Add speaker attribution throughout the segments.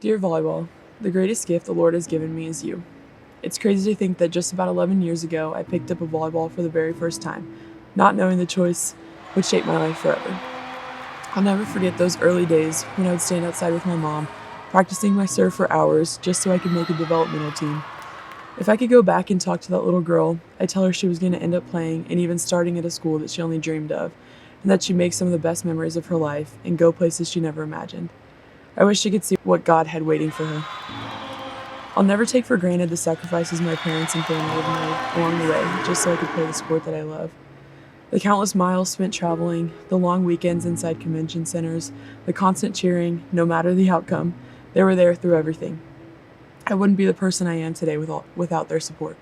Speaker 1: Dear volleyball, the greatest gift the Lord has given me is you. It's crazy to think that just about 11 years ago, I picked up a volleyball for the very first time, not knowing the choice would shape my life forever. I'll never forget those early days when I would stand outside with my mom, practicing my serve for hours just so I could make a developmental team. If I could go back and talk to that little girl, I'd tell her she was going to end up playing and even starting at a school that she only dreamed of, and that she'd make some of the best memories of her life and go places she never imagined. I wish she could see what God had waiting for her. I'll never take for granted the sacrifices my parents and family have made along the way just so I could play the sport that I love. The countless miles spent traveling, the long weekends inside convention centers, the constant cheering, no matter the outcome, they were there through everything. I wouldn't be the person I am today without their support.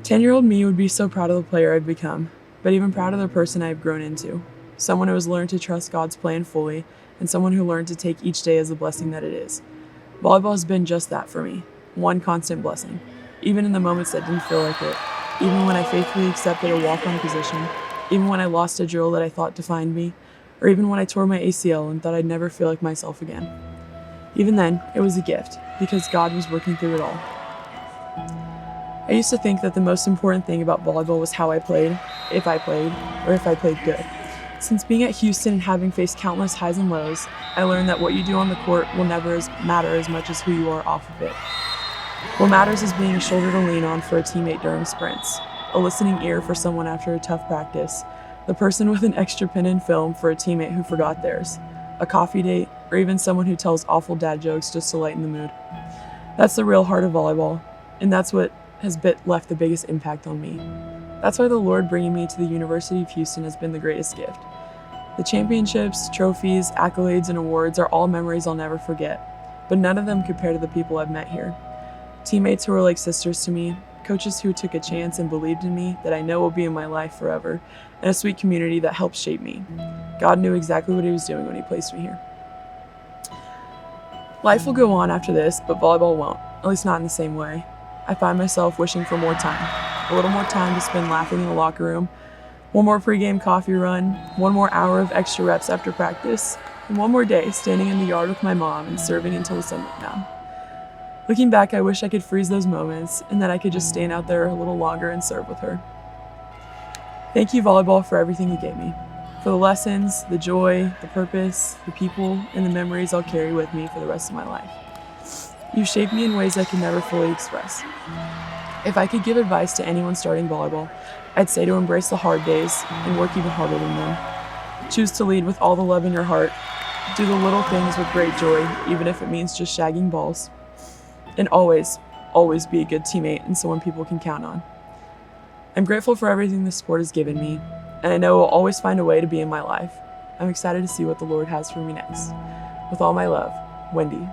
Speaker 1: 10-year-old me would be so proud of the player I've become, but even proud of the person I've grown into. Someone who has learned to trust God's plan fully, and someone who learned to take each day as the blessing that it is. Volleyball has been just that for me, one constant blessing, even in the moments that didn't feel like it, even when I faithfully accepted a walk-on position, even when I lost a drill that I thought defined me, or even when I tore my ACL and thought I'd never feel like myself again. Even then, it was a gift, because God was working through it all. I used to think that the most important thing about volleyball was how I played, or if I played good. Since being at Houston and having faced countless highs and lows, I learned that what you do on the court will never matter as much as who you are off of it. What matters is being a shoulder to lean on for a teammate during sprints, a listening ear for someone after a tough practice, the person with an extra pen and film for a teammate who forgot theirs, a coffee date, or even someone who tells awful dad jokes just to lighten the mood. That's the real heart of volleyball, and that's what has left the biggest impact on me. That's why the Lord bringing me to the University of Houston has been the greatest gift. The championships, trophies, accolades, and awards are all memories I'll never forget, but none of them compare to the people I've met here. Teammates who were like sisters to me, coaches who took a chance and believed in me that I know will be in my life forever, and a sweet community that helped shape me. God knew exactly what He was doing when He placed me here. Life will go on after this, but volleyball won't, at least not in the same way. I find myself wishing for more time. A little more time to spend laughing in the locker room, one more pregame coffee run, one more hour of extra reps after practice, and one more day standing in the yard with my mom and serving until the sun went down. Looking back, I wish I could freeze those moments and that I could just stand out there a little longer and serve with her. Thank you, volleyball, for everything you gave me. For the lessons, the joy, the purpose, the people, and the memories I'll carry with me for the rest of my life. You've shaped me in ways I can never fully express. If I could give advice to anyone starting volleyball, I'd say to embrace the hard days and work even harder than them. Choose to lead with all the love in your heart. Do the little things with great joy, even if it means just shagging balls. And always, always be a good teammate and someone people can count on. I'm grateful for everything this sport has given me, and I know I'll always find a way to be in my life. I'm excited to see what the Lord has for me next. With all my love, Wendy.